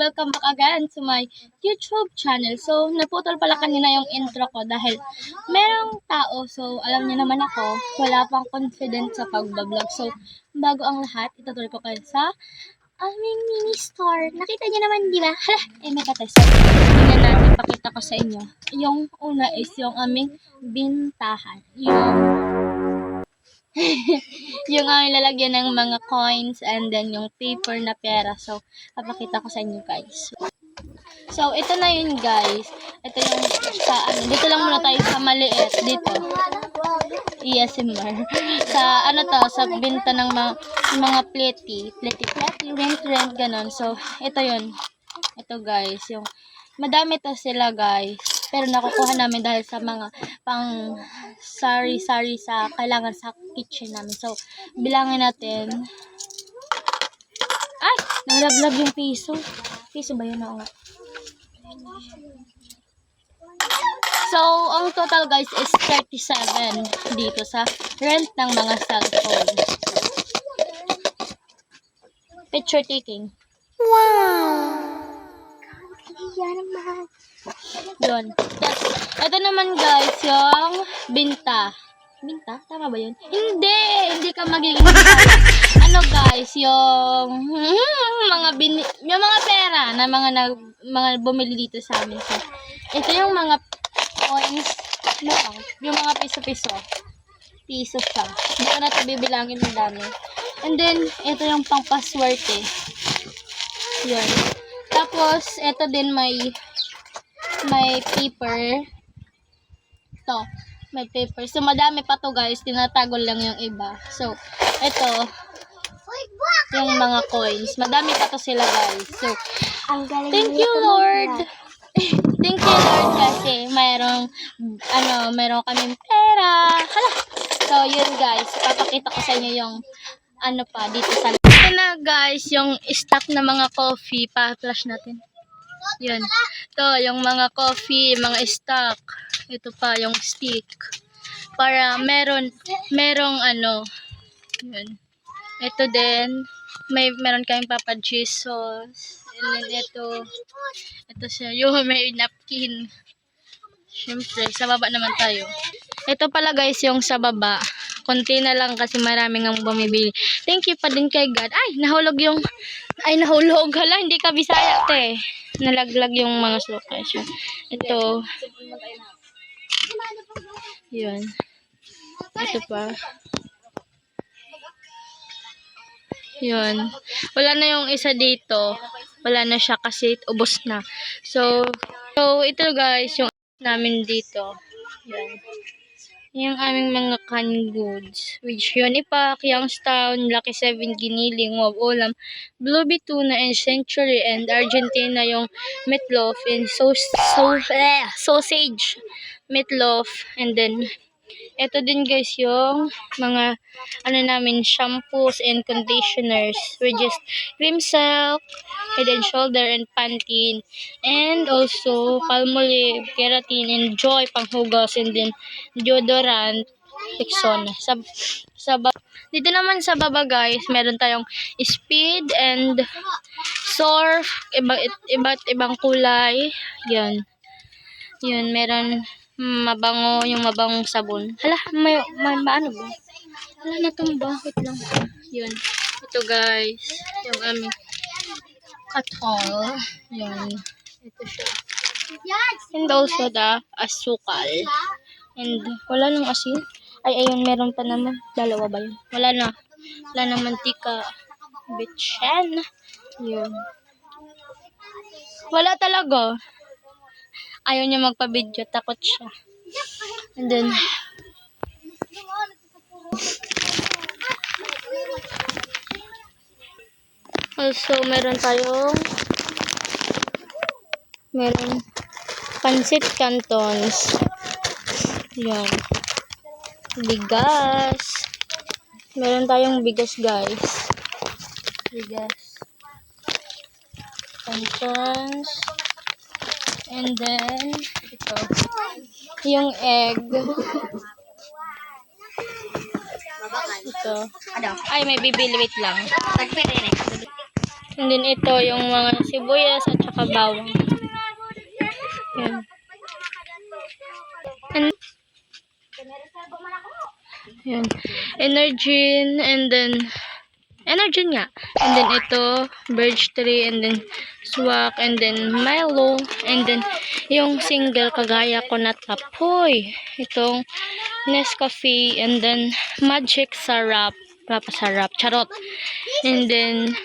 welcome back again to my YouTube channel. So, naputol pala kanina yung intro ko dahil merong tao. So, alam niyo naman ako, wala pang confident sa pagbablog. So, bago ang lahat, itutuloy ko kayo sa aming mini store. Nakita niyo naman, di ba? Hala, may katay. So, tingnan natin, pakita ko sa inyo. Yung una is yung aming bintahan. Yung lalagyan ng mga coins and then yung paper na pera. So, papakita ko sa inyo guys. So, ito na yun guys. Ito yung dito lang muna tayo sa maliit. Dito. Yes, Mar. Sa sa binta ng mga pleti, rent, ganon. So, ito yun. Ito guys, yung madami to sila guys. Pero nakukuha namin dahil sa mga pang sari sa kailangan sa kitchen namin. So, bilangin natin. Ay! Nalaglag yung piso. Piso ba yun? Oo nga. So, ang total guys is 37 dito sa rent ng mga cellphone. Picture taking. Wow! Yan naman. Yun. Tapos, ito naman guys, yung binta. Binta? Tama ba yun? Hindi ka magiging ano guys, yung yung mga pera na mga bumili dito sa amin. So, ito yung mga coins, yung mga piso-piso. Piso siya. Hindi ko na ito bibilangin ng dami. And then, ito yung pang-paswerte. Yun. Tapos, ito din may paper. Ito, may paper. So, madami pa to guys. Tinatago lang yung iba. So, ito, yung mga coins. Madami pa to sila guys. So, thank you Lord. Thank you Lord kasi mayroong kaming pera. Hala. So, yun guys. Papakita ko sa inyo yung dito sa ito na guys, yung stock na mga coffee. Pa-flash natin. Yun. Ito, yung mga coffee, mga stock. Ito pa, yung stick. Para merong yun. Ito din, meron kayong Papa Jesus. And then ito siya, yung may napkin. Siyempre, sa baba naman tayo. Ito pala guys, yung sa baba. Konti na lang kasi maraming ang bumibili. Thank you pa din kay God. Nahulog. Hala, hindi ka Bisaya, te. Nalaglag yung mga sukas. Ito. Yun. Ito pa. Yun. Wala na yung isa dito. Wala na siya kasi ubos na. So ito guys, yung namin dito. Yan. Yung aming mga canned goods. Which yun, Ipak, Youngstown, Lucky 7, Giniling, Wow Ulam, Bluebee Tuna, and Century, and Argentina yung meatloaf, and sausage meatloaf, and then ito din guys yung mga namin shampoos and conditioners, which is Cream Silk, Head and Shoulder, and Pantene, and also Palmolive, Keratin, and Joy panghugas, and then deodorant, Rexona. Dito naman sa baba guys, meron tayong Speed and Surf, iba't ibang kulay. Yan. Yun, meron mabango, yung mabangong sabon. Hala, may ano ba? Hala, natumba. Wait lang. Yun. Ito guys, yung aming katol. Yun. Ito siya. And also the asukal. And wala nang asin. Ayun, meron pa naman. Dalawa ba yun? Wala na. Wala na mantika. Bitchan. Yun. Wala talaga. Ayaw niya magpa-video. Takot siya. And then, also, meron pansit cantons. Yan. Bigas. Meron tayong bigas, guys. Bigas. Cantons. And then, ito. Yung egg. Ito. Ay, may bibili. Wait lang. And then ito yung mga sibuyas at saka bawang. Yan. And yan. Energin and then Energin nga. And then ito, birch tree, and then swak, and then Milo, and then yung single kagaya ko na tapoy. Itong Nescafe, and then Magic Sarap. Papasarap. Charot. And then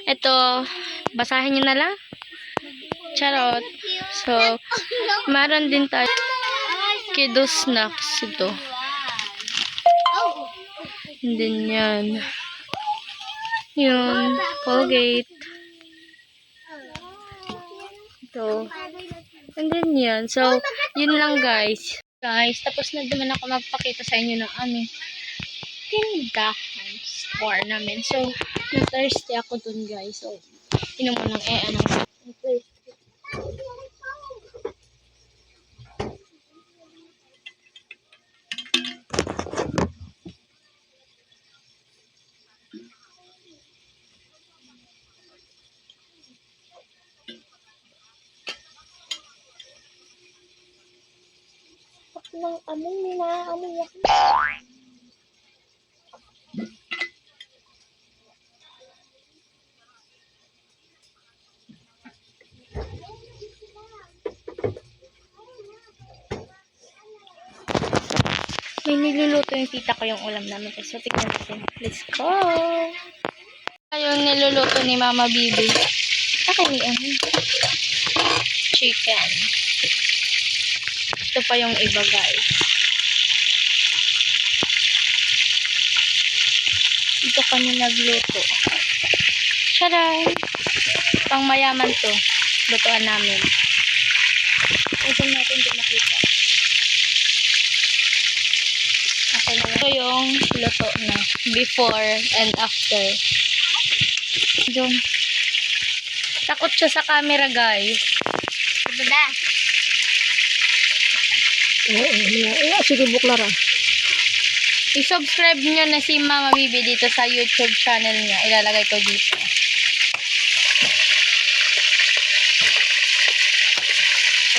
ito, basahin nyo na lang. Charot. So, meron din tayo Kiddo Snacks ito. And then yan. Yun. Colgate. Ito. And then yan. So, yun lang guys. Guys, tapos na naman ako magpakita sa inyo ng aming tindahan store namin. So, na-thirsty ako dun guys. So, inom mo ng ano. Okay. Ng amoy nila, amoy ako. May niluluto yung tita ko yung ulam namin. So, tignan natin. Let's go! Yung niluluto ni Mama Bibi. Akin chicken. Ito pa yung iba guys. Ito kami nagluto. Charan! Pang mayaman to. Lutuan namin. Ito natin din nakita. Okay na. Ito yung luto na. Before and after. Diyan. Takot siya sa camera guys. Ito ba? Sige, buklara. I-subscribe nyo na si Mama Bibi dito sa YouTube channel niya. Ilalagay ko dito.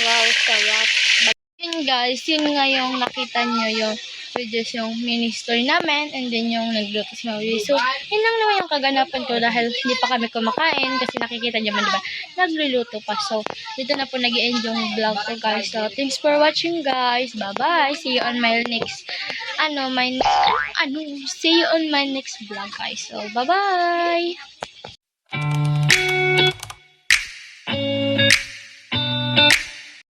Wow, sarap. Yun guys, yun nga yung nakita nyo yung videos yung minister namin and then yung nagluto si Mama Bibi. So, yun lang naman yung kaganapan ko dahil hindi pa kami kumakain kasi nakikita nyo man diba, nagluluto pa. So, dito na po nag-i-end yung vlog ko guys. So, thanks for watching guys. Bye-bye. See you on my next see you on my next vlog guys. So, bye-bye.